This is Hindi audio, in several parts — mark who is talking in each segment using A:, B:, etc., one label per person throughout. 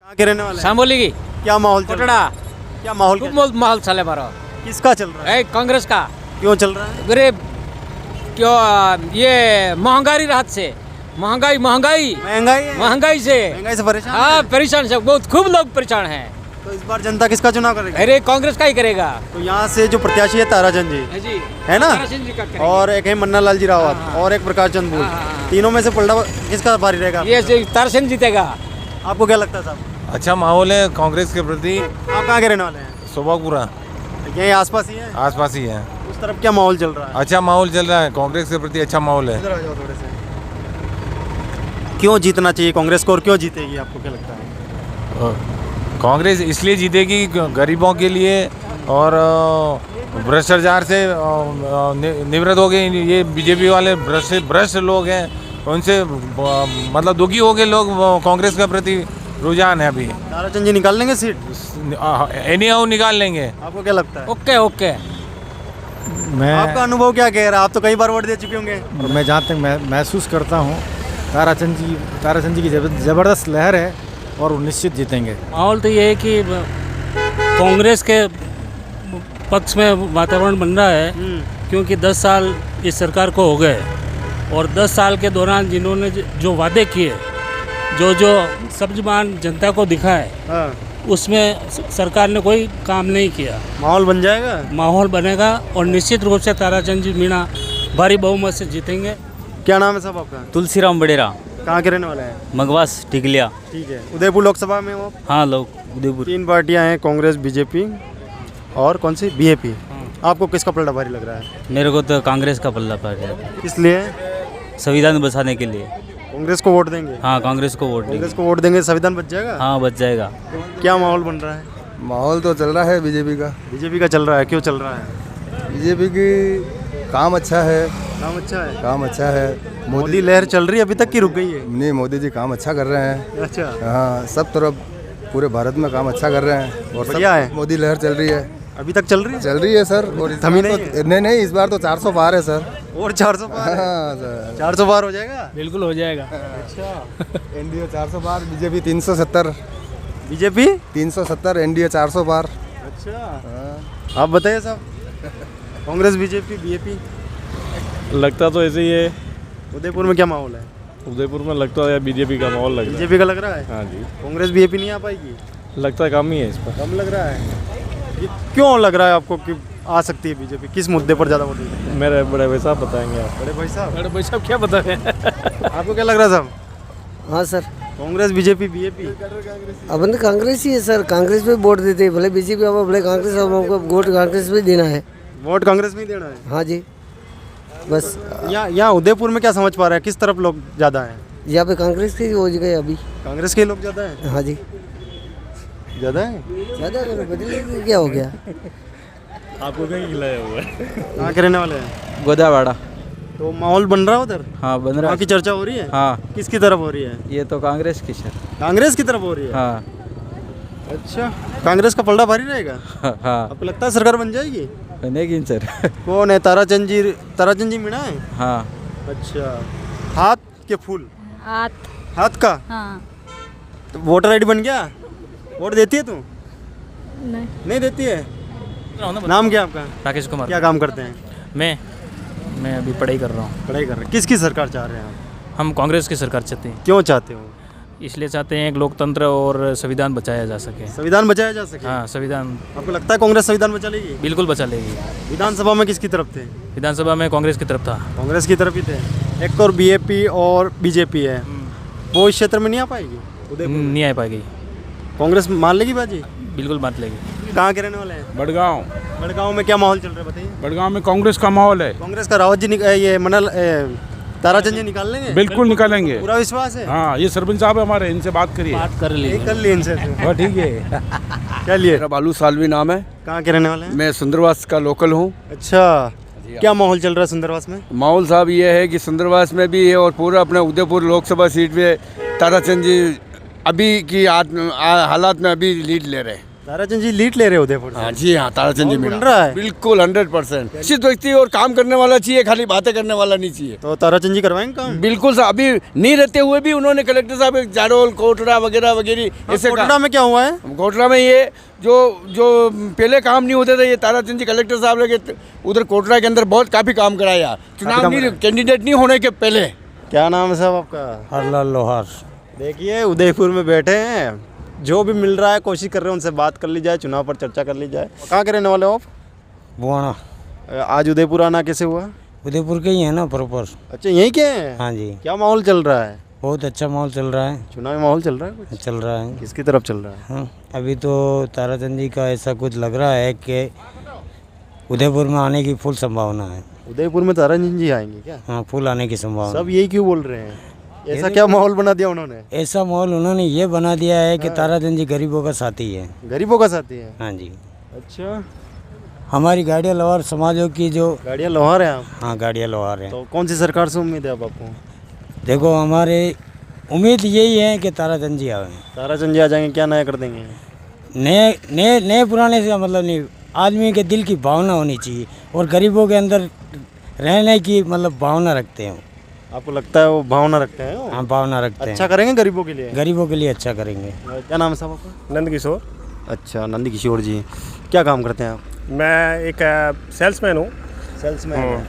A: कहाँ के रहने वाले हैं?
B: सांबोली की
A: क्या माहौल चल रहा है?
B: कोटड़ा
A: क्या माहौल
B: खूप
A: क्या-
B: माहौल चालू आहे बरं
A: किसका चल रहा है?
B: कांग्रेस का
A: क्यों चल रहा है?
B: गरीब क्यों ये महंगाई राहत से महंगाई
A: महंगाई है?
B: महंगाई से
A: महंगाई से परेशान
B: हाँ
A: है?
B: परेशान से बहुत खूब लोग परेशान हैं
A: तो इस बार जनता किसका चुनाव करेगी?
B: अरे कांग्रेस का ही करेगा
A: तो यहाँ से जो प्रत्याशी है ताराचंद जी
B: जी
A: है ना,
B: ताराचंद जी का करेंगे।
A: और एक है मन्ना लाल जी रावत
B: हाँ।
A: और एक प्रकाश चंद बूल,
B: हाँ।
A: तीनों में से पलटा किसका भारी रहेगा?
B: ये ताराचंद जीतेगा।
A: आपको क्या लगता है साहब?
C: अच्छा माहौल है कांग्रेस के प्रति।
A: आप कहाँ के रहने वाले हैं?
C: सुबहपुरा
A: यहीं आसपास ही है?
C: आसपास ही है।
A: उस तरफ क्या माहौल चल रहा है?
C: अच्छा माहौल चल रहा है, कांग्रेस के प्रति अच्छा माहौल है।
A: इधर आ जाओ थोड़े से। क्यों जीतना चाहिए कांग्रेस को और क्यों जीतेगी, आपको क्या लगता है?
C: कांग्रेस इसलिए जीतेगी गरीबों के लिए और भ्रष्टाचार से निवृत्त हो गए। ये बीजेपी वाले भ्रष्ट लोग हैं, उनसे मतलब दुखी हो गए लोग। कांग्रेस के प्रति रुझान है अभी।
A: ताराचंद जी निकाल लेंगे सीट?
C: एनी हाउ निकाल लेंगे।
A: आपको क्या लगता है?
B: ओके ओके
A: आपका अनुभव क्या कह रहा है? आप तो कई बार वोट दे चुके होंगे।
D: और मैं जहाँ तक मैं महसूस करता हूँ ताराचंद जी की ज़बरदस्त लहर है और वो निश्चित जीतेंगे।
E: माहौल तो ये है कि कांग्रेस के पक्ष में वातावरण बन रहा है, क्योंकि 10 साल इस सरकार को हो गए और 10 साल के दौरान जिन्होंने जो वादे किए, जो सब्जमान जनता को दिखाए,
A: हाँ।
E: उसमें सरकार ने कोई काम नहीं किया।
A: माहौल बन जाएगा?
E: माहौल बनेगा और निश्चित रूप से ताराचंद जी मीणा भारी बहुमत से जीतेंगे।
A: क्या नाम है साहब आपका?
F: तुलसीराम बडेरा,
A: कहाँ के रहने वाले हैं?
F: मगवास टिकलिया।
A: ठीक है। उदयपुर लोकसभा में वो
F: हाँ लोग उदयपुर।
A: 3 पार्टियां हैं, कांग्रेस, बीजेपी और कौन सी बीएपी। आपको किसका पलड़ा भारी लग रहा है?
F: मेरे को तो कांग्रेस का पल्ला पड़ रहा है,
A: इसलिए
F: संविधान बचाने के लिए।
A: कांग्रेस को वोट देंगे?
F: हाँ कांग्रेस को वोट देंगे।
A: कांग्रेस को वोट देंगे, संविधान बच जाएगा?
F: हाँ बच जाएगा।
A: क्या माहौल बन रहा है?
G: माहौल तो चल रहा है बीजेपी का।
A: बीजेपी का चल रहा है, क्यों चल रहा है?
G: बीजेपी की काम अच्छा है।
A: काम अच्छा है?
G: काम अच्छा है।
A: मोदी लहर चल रही है अभी तक की, रुक गई है?
G: नहीं, मोदी जी काम अच्छा कर रहे हैं।
A: अच्छा।
G: हाँ, सब तरफ पूरे भारत में काम अच्छा कर रहे हैं और
A: बढ़िया है।
G: मोदी लहर चल रही है।
A: अभी तक चल रही है?
G: चल रही है सर। और इस
A: थमी
G: बार
A: नहीं
G: तो नहीं, इस बार तो 400 पार है सर।
A: और 400 पार है?
G: हाँ सर,
A: 400 पार हो जाएगा?
E: बिल्कुल हो जाएगा।
A: अच्छा।
G: एनडीए 400 पार, बीजेपी 370।
A: बीजेपी
G: 370, एनडीए 400 पार।
A: अच्छा। आप बताइए साहब, कांग्रेस, बीजेपी, बीएपी?
H: लगता तो ऐसे ही है।
A: उदयपुर में क्या माहौल है?
H: उदयपुर में लगता है बीजेपी का माहौल लग रहा
A: बीजेपी का लग रहा है?
H: है। हाँ जी,
A: कांग्रेस बीएपी नहीं आ पाएगी?
H: लगता है कम ही है इस पर।
A: कम लग रहा है? ये क्यों लग रहा है आपको कि आ सकती है बीजेपी? किस मुद्दे पर ज़्यादा वोट देंगे?
H: मेरे बड़े भाई साहब बताएंगे आप।
A: बड़े भाई साहब,
E: भाई साहब क्या बता रहे हैं?
A: आपको क्या लग रहा है साहब?
I: हाँ सर,
A: कांग्रेस, बीजेपी, बीएपी?
I: अपन तो कांग्रेस ही है सर। कांग्रेस पे वोट देते हैं, भले बीजेपी अब भले कांग्रेस, अब हमको वोट कांग्रेस पे देना है।
A: वोट कांग्रेस में ही देना है?
I: हाँ जी, बस
A: यहाँ उदयपुर में क्या समझ पा रहे हैं, किस तरफ लोग ज़्यादा हैं?
I: यहाँ पे कांग्रेस के हो गए अभी।
A: कांग्रेस के लोग ज़्यादा हैं?
I: हाँ जी,
A: ज़्यादा है?
I: ज़्यादा बदल क्या हो गया?
H: आपको कहीं खिलाया हुआ है।
A: कहाँ के रहने वाले हैं?
F: गोदावाड़ा।
A: तो माहौल बन रहा है उधर?
F: हाँ बन रहा
A: वहाँ
F: है।
A: की चर्चा हो रही है?
F: हाँ
A: किसकी तरफ हो रही है?
F: ये तो कांग्रेस की सर।
A: कांग्रेस की तरफ हो रही है?
F: हाँ
A: अच्छा। कांग्रेस का पलड़ा भारी रहेगा?
F: हाँ
A: आपको लगता है सरकार बन जाएगी?
F: बनेगी सर।
A: कौन है? ताराचंद जी मीणा है?
F: हाँ
A: अच्छा। हाथ के फूल? हाथ का?
J: हाँ।
A: तो वोटर आईडी बन गया? वोट देती है तू?
J: नहीं।
A: नहीं देती है? नाम क्या आपका?
B: राकेश कुमार।
A: क्या काम करते हैं?
B: मैं अभी पढ़ाई कर रहा हूँ।
A: पढ़ाई कर रहे हैं। किसकी सरकार चाह रहे हैं आप?
B: हम कांग्रेस की सरकार चाहते हैं।
A: क्यों चाहते हो?
B: इसलिए चाहते हैं एक लोकतंत्र और संविधान बचाया जा सके।
A: संविधान बचाया जा सके?
B: हाँ संविधान
A: आपको लगता है कांग्रेस संविधान बचा लेगी?
B: बिल्कुल बचा लेगी।
A: विधानसभा में किसकी तरफ थे?
B: विधानसभा में कांग्रेस की तरफ था।
A: कांग्रेस की तरफ ही थे। एक और बीएपी और बीजेपी है, वो इस क्षेत्र में नहीं आ पाएगी? उदयपुर में?
B: नहीं आ पाएगी।
A: कांग्रेस मान लेगी बाजी?
B: बिल्कुल बात लेगी।
A: कहाँ के रहने वाले हैं?
H: बड़गांव।
A: बड़गांव में क्या माहौल चल रहा है बताइए?
H: बड़गांव में कांग्रेस का माहौल है।
A: कांग्रेस का रावत जी ये ताराचंद जी निकाल लेंगे?
H: बिल्कुल निकालेंगे।
A: पूरा विश्वास है?
H: हाँ, ये सरपंच साहब है हमारे, इनसे बात करिए।
E: बात कर ली।
A: कर लिए इनसे?
H: हाँ ठीक है।
A: चलिए।
G: मेरा बालू सालवी नाम है।
A: कहाँ के रहने वाले हैं?
G: मैं सुंदरवास का लोकल हूँ।
A: अच्छा। क्या माहौल चल रहा है सुंदरवास में?
G: माहौल साहब ये है कि सुंदरवास में भी है और पूरा अपने उदयपुर लोकसभा सीट पे ताराचंद जी अभी की हालात में अभी लीड ले रहे हैं।
A: ताराचंद जी लीड ले रहे हो उदयपुर से।
G: हाँ जी हाँ, ताराचंद जी
A: माहौल
G: मीणा
A: बन रहा है।
G: बिल्कुल 100%। शिक्षित व्यक्ति और काम करने वाला चाहिए, खाली बातें करने वाला नहीं चाहिए।
A: तो ताराचंद जी करवाएंगे काम।
G: बिल्कुल साहब, अभी नहीं रहते हुए भी उन्होंने कलेक्टर साहब एक जाडोल कोटड़ा वगैरह वगैरह ऐसे
A: कोटड़ा में क्या हुआ है?
G: कोटड़ा में ये जो पहले काम नहीं होते थे, ये ताराचंद जी कलेक्टर साहब लगे उधर कोटड़ा के अंदर बहुत काफ़ी काम कराया, चुनाव नहीं कैंडिडेट नहीं होने के पहले।
A: क्या नाम है साहब आपका?
D: हरलाल लोहार।
A: देखिए उदयपुर में बैठे हैं, जो भी मिल रहा है कोशिश कर रहे हैं उनसे बात कर ली जाए, चुनाव पर चर्चा कर ली जाए। कहाँ के रहने वाले हो आप?
D: बुआना।
A: आज उदयपुर आना कैसे हुआ?
D: उदयपुर के ही है ना प्रॉपर।
A: अच्छा यहीं के हैं?
D: हाँ जी,
A: क्या माहौल चल रहा है?
D: बहुत अच्छा माहौल चल रहा है।
A: चुनावी माहौल चल रहा है कुछ?
D: चल रहा है।
A: किसकी तरफ चल रहा है?
D: हाँ, अभी तो ताराचंद जी का ऐसा कुछ लग रहा है कि उदयपुर में आने की फुल संभावना है।
A: उदयपुर में ताराचंद जी आएंगे क्या?
D: हाँ, फुल आने की संभावना।
A: सब यही क्यों बोल रहे हैं? ऐसा क्या माहौल बना दिया उन्होंने?
D: ऐसा माहौल उन्होंने ये बना दिया है कि ताराचंद जी गरीबों का साथी है।
A: गरीबों का साथी है?
D: हाँ जी।
A: अच्छा,
D: हमारी गाड़ियाँ लोहार समाजों की जो,
A: गाड़ियाँ लोहार हैं आप?
D: हाँ गाड़ियाँ लोहार हैं।
A: तो कौन सी सरकार से उम्मीद है अब आपको?
D: देखो हमारे उम्मीद यही है कि ताराचंद जी आए।
A: ताराचंद जी आ जाएंगे, क्या नया कर देंगे?
D: नए नए नए पुराने से मतलब नहीं, आदमी के दिल की भावना होनी चाहिए और गरीबों के अंदर रहने की मतलब भावना रखते हैं।
A: आपको लगता है वो भावना रखते हैं वो?
D: हाँ, भावना रखते हैं।
A: अच्छा करेंगे गरीबों के लिए?
D: गरीबों के लिए अच्छा करेंगे।
A: क्या नाम है साहब आपका?
J: नंद किशोर।
A: अच्छा, नंद किशोर जी, क्या काम करते हैं आप?
J: मैं एक सेल्समैन हूँ।
A: सेल्समैन।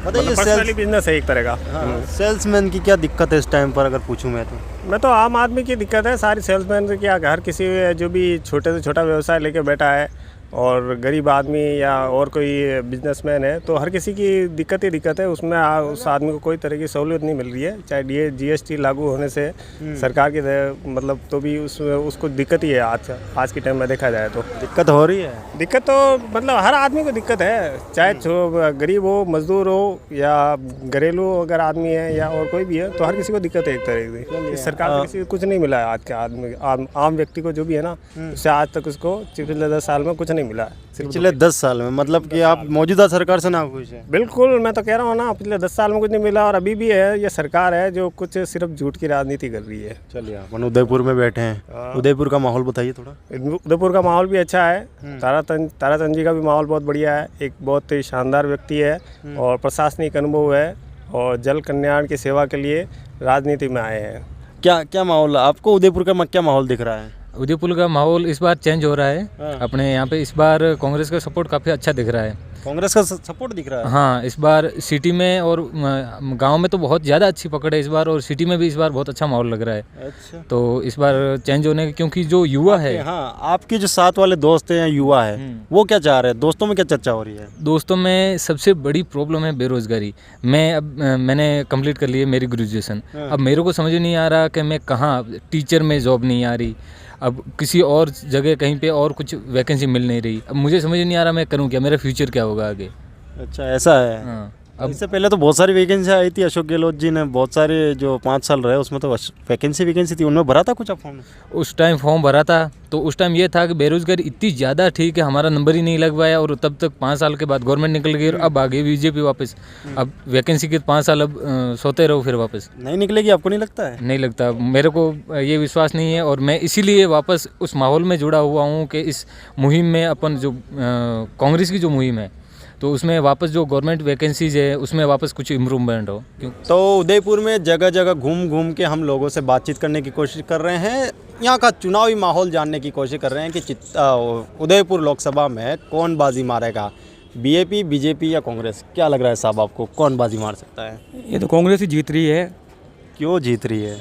J: मतलब पर्सनली बिजनेस है एक तरह का।
A: सेल्समैन की क्या दिक्कत है इस टाइम पर अगर पूछूं मैं तो?
J: मैं तो आम आदमी की दिक्कत है सारी सेल्समैन से, क्या हर किसी जो भी छोटे से छोटा व्यवसाय लेके बैठा है और गरीब आदमी या और कोई बिजनेसमैन है, तो हर किसी की दिक्कत ही दिक्कत है। उसमें उस आदमी को कोई तरह की सहूलियत नहीं मिल रही है, चाहे GST लागू होने से सरकार की मतलब तो भी उसको दिक्कत ही है। आज के टाइम में देखा जाए तो
A: दिक्कत हो रही है।
J: दिक्कत तो मतलब हर आदमी को दिक्कत है, चाहे गरीब हो, मजदूर हो या घरेलू अगर आदमी है या और कोई भी है, तो हर किसी को दिक्कत है एक तरह की। सरकार से किसी को कुछ नहीं मिला है आज के आदमी आम व्यक्ति को जो भी है ना, उससे आज तक उसको पिछले 10 साल में कुछ नहीं मिला है।
A: पिछले 10 साल में मतलब कि आप मौजूदा सरकार से ना खुश हैं?
J: बिल्कुल, मैं तो कह रहा हूँ ना, पिछले 10 साल में कुछ नहीं मिला और अभी भी है ये सरकार है जो कुछ सिर्फ झूठ की राजनीति कर रही है।
A: चलिए, अपन उदयपुर में बैठे हैं, उदयपुर का माहौल बताइए थोड़ा।
J: उदयपुर का माहौल भी अच्छा है, ताराचंद जी का भी माहौल बहुत बढ़िया है, एक बहुत ही शानदार व्यक्ति है और प्रशासनिक अनुभव है और जल कल्याण की सेवा के लिए राजनीति में आए हैं।
A: क्या क्या माहौल आपको उदयपुर का क्या माहौल दिख रहा है?
B: उदयपुर का माहौल इस बार चेंज हो रहा है। अपने यहाँ पे इस बार कांग्रेस का सपोर्ट काफ़ी अच्छा दिख रहा है।
A: कांग्रेस का सपोर्ट दिख रहा है?
B: हाँ, इस बार सिटी में और गांव में तो बहुत ज़्यादा अच्छी पकड़ है इस बार, और सिटी में भी इस बार बहुत अच्छा माहौल लग रहा है।
A: अच्छा,
B: तो इस बार चेंज होने के, क्योंकि जो युवा है,
A: हाँ, आपके जो साथ वाले दोस्त हैं युवा है, वो क्या चाह रहे हैं? दोस्तों में क्या चर्चा हो रही है?
B: दोस्तों में सबसे बड़ी प्रॉब्लम है बेरोजगारी। मैंने कंप्लीट कर ली है मेरी ग्रेजुएशन। अब मेरे को समझ नहीं आ रहा कि मैं कहाँ, टीचर में जॉब नहीं आ रही, अब किसी और जगह कहीं पे और कुछ वैकेंसी मिल नहीं रही। अब मुझे समझ नहीं आ रहा मैं करूँ क्या, मेरा फ्यूचर क्या होगा आगे।
A: अच्छा, ऐसा है।
B: हाँ,
A: अब इससे पहले तो बहुत सारी वैकेंसी आई थी, अशोक गहलोत जी ने बहुत सारे जो 5 साल रहे उसमें तो वैकेंसी थी, उनमें भरा था कुछ आप फॉर्म?
B: उस टाइम फॉर्म भरा था, तो उस टाइम ये था कि बेरोजगारी इतनी ज़्यादा थी कि हमारा नंबर ही नहीं लग पाया, और तब तक 5 साल के बाद गवर्नमेंट निकल गई और अब आ गई बीजेपी वापस। अब वैकेंसी के 5 साल अब सोते रहो, फिर वापस
A: नहीं निकलेगी, आपको नहीं लगता है?
B: नहीं लगता, मेरे को ये विश्वास नहीं है, और मैं इसीलिए वापस उस माहौल में जुड़ा हुआ हूँ कि इस मुहिम में अपन जो कांग्रेस की जो मुहिम है, तो उसमें वापस जो गवर्नमेंट वैकेंसीज है उसमें वापस कुछ इम्प्रूवमेंट हो।
A: तो उदयपुर में जगह जगह घूम के हम लोगों से बातचीत करने की कोशिश कर रहे हैं, यहाँ का चुनावी माहौल जानने की कोशिश कर रहे हैं कि उदयपुर लोकसभा में कौन बाजी मारेगा, बीजेपी, बीजेपी या कांग्रेस? क्या लग रहा है साहब आपको, कौन बाजी मार सकता है?
K: ये तो कांग्रेस ही जीत रही है।
A: क्यों जीत रही है?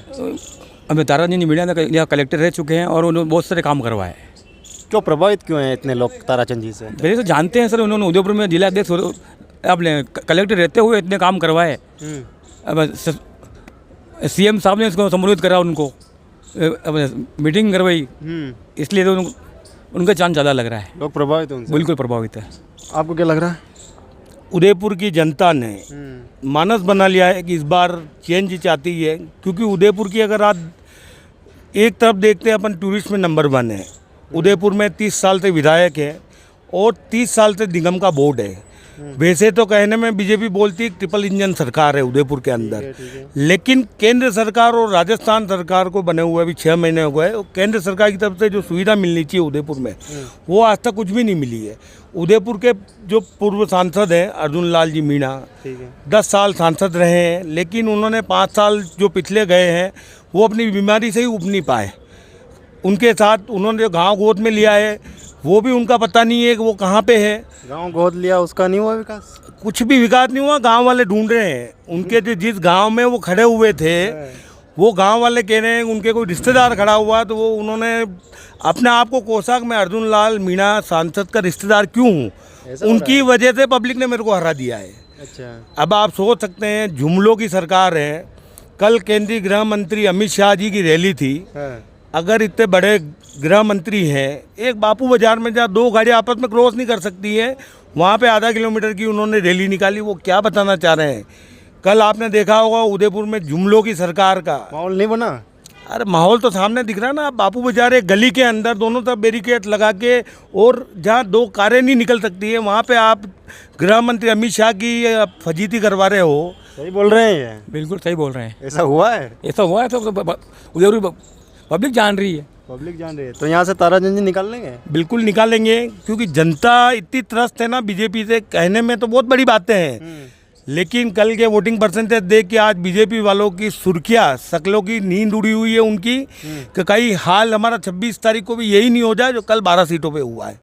K: अभी ताराचंद मीडिया यहाँ कलेक्टर रह चुके हैं और उन्होंने बहुत सारे काम करवाए।
A: क्यों प्रभावित क्यों हैं इतने लोग ताराचंद जी से?
K: पहले से जानते हैं सर, उन्होंने उदयपुर में जिला अध्यक्ष अपने कलेक्टर रहते हुए इतने काम करवाए। अब CM साहब ने इसको संबोधित करा, उनको मीटिंग करवाई, इसलिए तो उनका चांस ज़्यादा लग रहा है।
A: लोग प्रभावित हैं?
K: बिल्कुल प्रभावित है।
A: आपको क्या लग रहा है?
K: उदयपुर की जनता ने मानस बना लिया है कि इस बार चेंज चाहती है, क्योंकि उदयपुर की अगर आज एक तरफ देखते हैं अपन, टूरिस्ट में नंबर 1 है। उदयपुर में 30 साल से विधायक है और 30 साल से निगम का बोर्ड है। वैसे तो कहने में बीजेपी बोलती है ट्रिपल इंजन सरकार है उदयपुर के अंदर, लेकिन केंद्र सरकार और राजस्थान सरकार को बने हुए अभी 6 महीने हो गए, केंद्र सरकार की तरफ से जो सुविधा मिलनी चाहिए उदयपुर में वो आज तक कुछ भी नहीं मिली है। उदयपुर के जो पूर्व सांसद हैं अर्जुन लाल जी मीणा 10 साल सांसद रहे हैं, लेकिन उन्होंने 5 साल जो पिछले गए हैं वो अपनी बीमारी से ही उब नहीं पाए। उनके साथ उन्होंने जो गाँव गोद में लिया है वो भी उनका पता नहीं है कि वो कहाँ पे है।
A: गांव गोद लिया उसका नहीं हुआ विकास,
K: कुछ भी विकास नहीं हुआ। गांव वाले ढूंढ रहे हैं उनके जो जिस गांव में वो खड़े हुए थे वो गांव वाले कह रहे हैं उनके कोई रिश्तेदार खड़ा हुआ, तो वो उन्होंने अपने आप को कोसा कि मैं अर्जुन लाल मीणा सांसद का रिश्तेदार क्यों हूँ, उनकी वजह से पब्लिक ने मेरे को हरा दिया है।
A: अच्छा,
K: अब आप सोच सकते हैं जुमलों की सरकार है। कल केंद्रीय गृह मंत्री अमित शाह जी की रैली थी। अगर इतने बड़े गृह मंत्री हैं, एक बापू बाजार में जहाँ 2 गाड़ियाँ आपस में क्रॉस नहीं कर सकती हैं, वहाँ पे आधा किलोमीटर की उन्होंने रैली निकाली। वो क्या बताना चाह रहे हैं? कल आपने देखा होगा उदयपुर में जुमलों की सरकार का
A: माहौल नहीं बना।
K: अरे माहौल तो सामने दिख रहा है ना। बापू बाजार एक गली के अंदर दोनों तरफ बैरिकेड लगा के, और जहाँ 2 कारें नहीं निकल सकती है वहाँ पे आप गृह मंत्री अमित शाह की फजीती करवा रहे हो।
A: सही बोल रहे हैं ये?
K: बिल्कुल सही बोल रहे हैं।
A: ऐसा हुआ है?
K: ऐसा हुआ है तो उदयपुर पब्लिक जान रही है।
A: पब्लिक जान रही है तो यहाँ से ताराजंजी निकाल लेंगे?
K: बिल्कुल निकालेंगे, क्योंकि जनता इतनी त्रस्त है ना बीजेपी से। कहने में तो बहुत बड़ी बातें हैं, लेकिन कल के वोटिंग परसेंटेज देख के आज बीजेपी वालों की सुर्खियाँ, शकलों की नींद उड़ी हुई है उनकी कि कहीं हाल हमारा 26 तारीख को भी यही नहीं हो जाए जो कल 12 सीटों पे हुआ है।